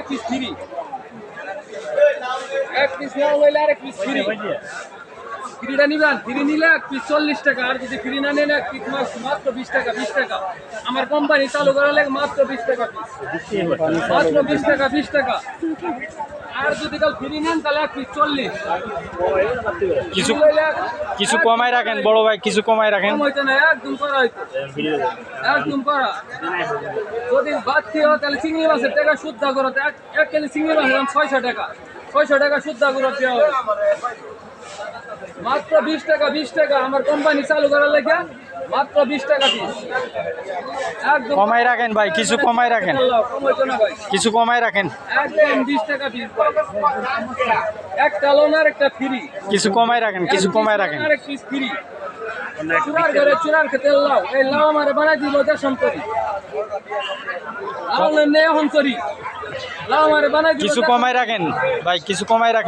এক piece free, এক piece নেওয়া হইলে আরেক পিস ফ্রি। ফ্রিটা নিবেন, ফ্রি নিলে এক পিস 40 টাকা, আর যদি ফ্রি না নেন এক পিস মাত্র 20 টাকা। 20 টাকা আমার কোম্পানি চালু করা লাগে মাত্র 20 টাকা পিস, মাত্র 20 টাকা 20 টাকা। আর যদি কাল ফ্রি নেন তাহলে এক পিস 40। কিছু কমাই রাখেন বড় ভাই, কিছু কমাই রাখেন। কম হইতো না, একদম করা হইতো, একদম করা। যদি বাড়তি হয় তাহলে চিংড়ি মাছের টাকা শুদ্ধ করো, এক কেজি চিংড়ি মাছের দাম 600 টাকা, 600 টাকা শুদ্ধ করো দেওয়া হবে। মাত্র 20 টাকা 20 টাকা আমার কোম্পানি চালু করার লেগে মাত্র 20 টাকা পিস, একদম কমাই রাখেন ভাই, কিছু কমাই রাখেন, কম হইতো না ভাই, কিছু কমাই রাখেন, একদম 20 টাকা পিস। একটা লোন আর একটা ফ্রি, কিছু কমাই রাখেন, কিছু কমাই রাখেন। আরেক পিস ফ্রি। চুরার ঘরে চুরার খেতে লাও, এই লাউ আমারে বানাই দিল দেশম করি, লাউ নেই এখন করি, লাউ আমারে বানাই দিল। কিছু কমাই রাখেন ভাই, কিছু কমাই রাখেন।